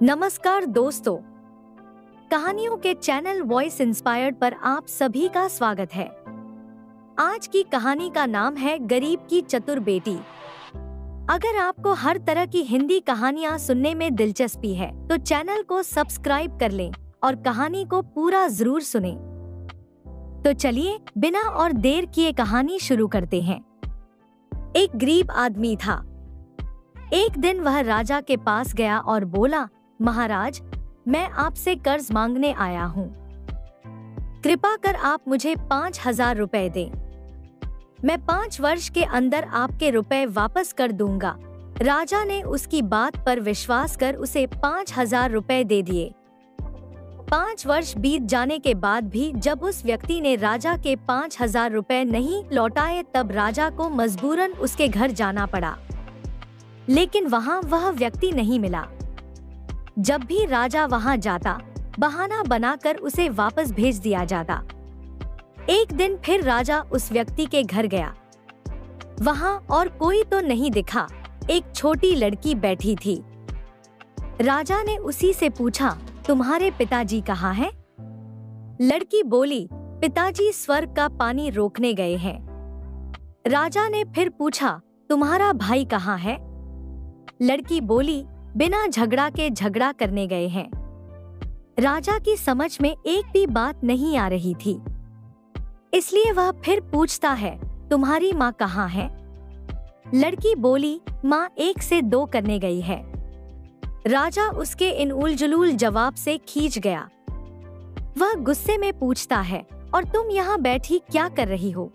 नमस्कार दोस्तों, कहानियों के चैनल वॉइस इंस्पायर्ड पर आप सभी का स्वागत है। आज की कहानी का नाम है गरीब की चतुर बेटी। अगर आपको हर तरह की हिंदी कहानियाँ सुनने में दिलचस्पी है तो चैनल को सब्सक्राइब कर लें और कहानी को पूरा जरूर सुनें। तो चलिए बिना और देर किए कहानी शुरू करते हैं। एक गरीब आदमी था। एक दिन वह राजा के पास गया और बोला, महाराज, मैं आपसे कर्ज मांगने आया हूँ। कृपा कर आप मुझे 5,000 रुपए दें। मैं 5 वर्ष के अंदर आपके रुपए वापस कर दूंगा। राजा ने उसकी बात पर विश्वास कर उसे 5,000 रुपए दे दिए। 5 वर्ष बीत जाने के बाद भी जब उस व्यक्ति ने राजा के 5,000 रुपए नहीं लौटाए तब राजा को मजबूरन उसके घर जाना पड़ा। लेकिन वहाँ वह व्यक्ति नहीं मिला। जब भी राजा वहाँ जाता, बहाना बनाकर उसे वापस भेज दिया जाता। एक दिन फिर राजा उस व्यक्ति के घर गया। वहाँ और कोई तो नहीं दिखा, एक छोटी लड़की बैठी थी। राजा ने उसी से पूछा, तुम्हारे पिताजी कहाँ हैं? लड़की बोली, पिताजी स्वर्ग का पानी रोकने गए हैं। राजा ने फिर पूछा, तुम्हारा भाई कहाँ है? लड़की बोली, बिना झगड़ा के झगड़ा करने गए हैं। राजा की समझ में एक भी बात नहीं आ रही थी, इसलिए वह फिर पूछता है, तुम्हारी माँ कहाँ है? लड़की बोली, माँ 1 से 2 करने गई है। राजा उसके इन उलझुल जवाब से खींच गया। वह गुस्से में पूछता है, और तुम यहाँ बैठी क्या कर रही हो?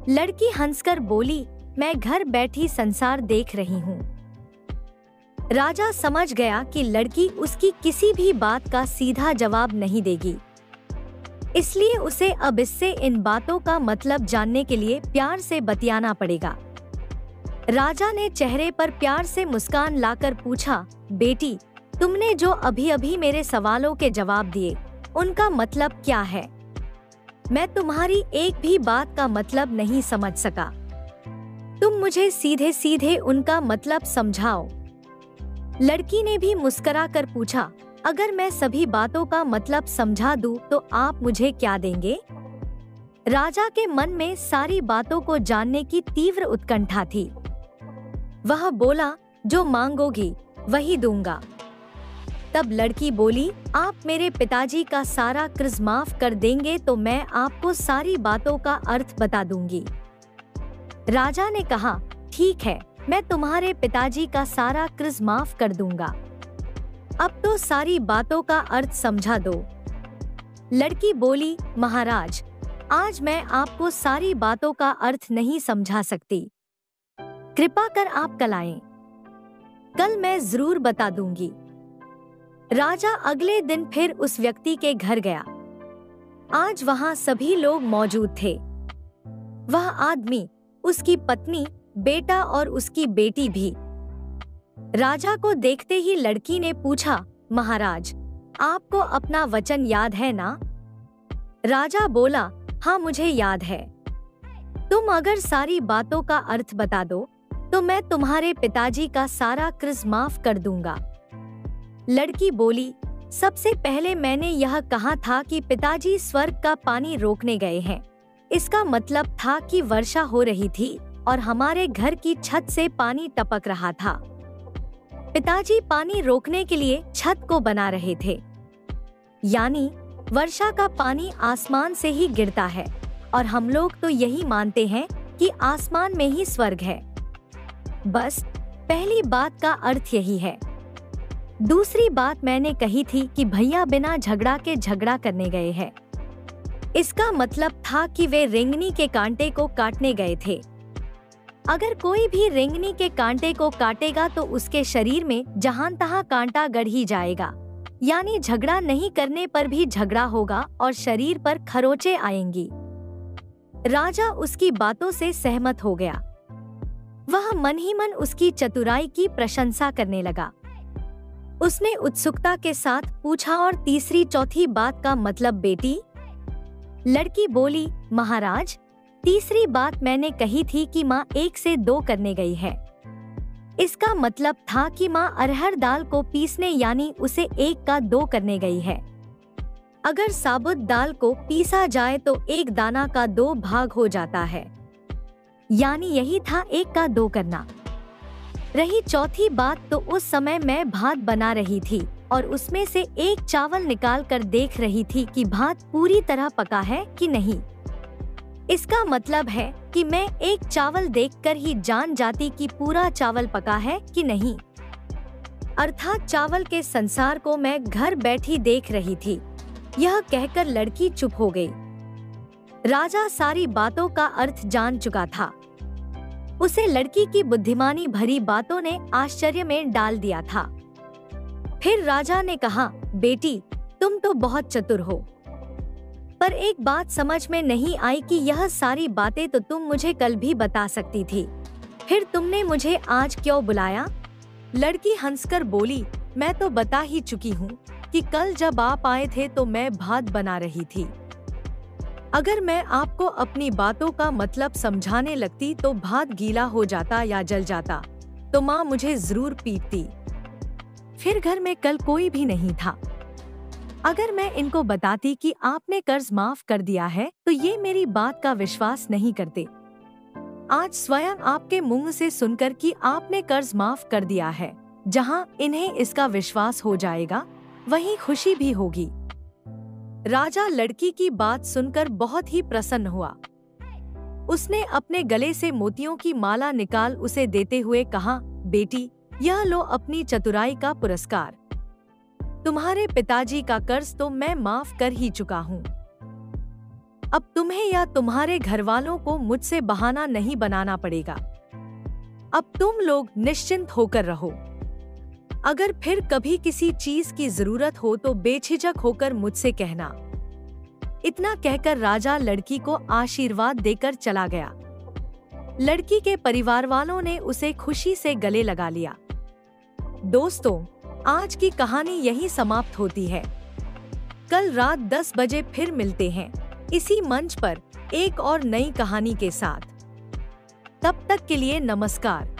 लड़की हंसकर बोली, मैं घर बैठी संसार देख रही हूँ। राजा समझ गया कि लड़की उसकी किसी भी बात का सीधा जवाब नहीं देगी, इसलिए उसे अब इससे इन बातों का मतलब जानने के लिए प्यार से बतियाना पड़ेगा। राजा ने चेहरे पर प्यार से मुस्कान लाकर पूछा, बेटी, तुमने जो अभी-अभी मेरे सवालों के जवाब दिए, उनका मतलब क्या है? मैं तुम्हारी एक भी बात का मतलब नहीं समझ सका। तुम मुझे सीधे सीधे उनका मतलब समझाओ। लड़की ने भी मुस्कुरा कर पूछा, अगर मैं सभी बातों का मतलब समझा दूं तो आप मुझे क्या देंगे? राजा के मन में सारी बातों को जानने की तीव्र उत्कंठा थी। वह बोला, जो मांगोगी वही दूंगा। तब लड़की बोली, आप मेरे पिताजी का सारा कर्ज माफ कर देंगे तो मैं आपको सारी बातों का अर्थ बता दूंगी। राजा ने कहा, ठीक है, मैं तुम्हारे पिताजी का सारा कर्ज माफ कर दूंगा। अब तो सारी बातों का अर्थ समझा दो। लड़की बोली, महाराज, आज मैं आपको सारी बातों का अर्थ नहीं समझा सकती। कृपा कर आप कल आएं। कल मैं जरूर बता दूंगी। राजा अगले दिन फिर उस व्यक्ति के घर गया। आज वहाँ सभी लोग मौजूद थे। वह आदमी, उसकी पत्नी, बेटा और उसकी बेटी भी। राजा को देखते ही लड़की ने पूछा, महाराज, आपको अपना वचन याद है ना? राजा बोला, हाँ मुझे याद है। तुम अगर सारी बातों का अर्थ बता दो तो मैं तुम्हारे पिताजी का सारा कर्ज माफ कर दूंगा। लड़की बोली, सबसे पहले मैंने यह कहा था कि पिताजी स्वर्ग का पानी रोकने गए हैं। इसका मतलब था कि वर्षा हो रही थी और हमारे घर की छत से पानी टपक रहा था। पिताजी पानी रोकने के लिए छत को बना रहे थे। यानी वर्षा का पानी आसमान से ही गिरता है और हम लोग तो यही मानते हैं कि आसमान में ही स्वर्ग है। बस पहली बात का अर्थ यही है। दूसरी बात मैंने कही थी कि भैया बिना झगड़ा के झगड़ा करने गए हैं। इसका मतलब था कि वे रेंगनी के कांटे को काटने गए थे। अगर कोई भी रेंगनी के कांटे को काटेगा तो उसके शरीर में जहां तहां कांटा गड़ ही जाएगा। यानी झगड़ा नहीं करने पर भी झगड़ा होगा और शरीर पर खरोंचे आएंगी। राजा उसकी बातों से सहमत हो गया। वह मन ही मन उसकी चतुराई की प्रशंसा करने लगा। उसने उत्सुकता के साथ पूछा, और तीसरी चौथी बात का मतलब बेटी? लड़की बोली, महाराज, तीसरी बात मैंने कही थी कि माँ 1 से 2 करने गई है। इसका मतलब था कि माँ अरहर दाल को पीसने यानी उसे 1 का 2 करने गई है। अगर साबुत दाल को पीसा जाए तो 1 दाना का 2 भाग हो जाता है, यानी यही था 1 का 2 करना। रही चौथी बात, तो उस समय मैं भात बना रही थी और उसमें से 1 चावल निकाल कर देख रही थी कि भात पूरी तरह पका है कि नहीं। इसका मतलब है कि मैं 1 चावल देखकर ही जान जाती कि पूरा चावल पका है कि नहीं। अर्थात चावल के संसार को मैं घर बैठी देख रही थी। यह कहकर लड़की चुप हो गई। राजा सारी बातों का अर्थ जान चुका था। उसे लड़की की बुद्धिमानी भरी बातों ने आश्चर्य में डाल दिया था। फिर राजा ने कहा, बेटी तुम तो बहुत चतुर हो, पर एक बात समझ में नहीं आई कि यह सारी बातें तो तुम मुझे कल भी बता सकती थी, फिर तुमने मुझे आज क्यों बुलाया? लड़की हंसकर बोली, मैं तो बता ही चुकी हूँ कि कल जब आप आए थे तो मैं भात बना रही थी। अगर मैं आपको अपनी बातों का मतलब समझाने लगती तो भात गीला हो जाता या जल जाता, तो माँ मुझे जरूर पीटती। फिर घर में कल कोई भी नहीं था। अगर मैं इनको बताती कि आपने कर्ज माफ कर दिया है तो ये मेरी बात का विश्वास नहीं करते। आज स्वयं आपके मुंह से सुनकर कि आपने कर्ज माफ कर दिया है, जहां इन्हें इसका विश्वास हो जाएगा वहीं खुशी भी होगी। राजा लड़की की बात सुनकर बहुत ही प्रसन्न हुआ। उसने अपने गले से मोतियों की माला निकाल उसे देते हुए कहा, बेटी यह लो अपनी चतुराई का पुरस्कार। तुम्हारे पिताजी का कर्ज तो मैं माफ कर ही चुका हूँ। अब तुम्हें या तुम्हारे घर वालों को मुझसे बहाना नहीं बनाना पड़ेगा। अब तुम लोग निश्चिंत होकर रहो। अगर फिर कभी किसी चीज की जरूरत हो तो बेझिझक होकर मुझसे कहना। इतना कहकर राजा लड़की को आशीर्वाद देकर चला गया। लड़की के परिवार वालों ने उसे खुशी से गले लगा लिया। दोस्तों, आज की कहानी यहीं समाप्त होती है। कल रात 10 बजे फिर मिलते हैं इसी मंच पर एक और नई कहानी के साथ। तब तक के लिए नमस्कार।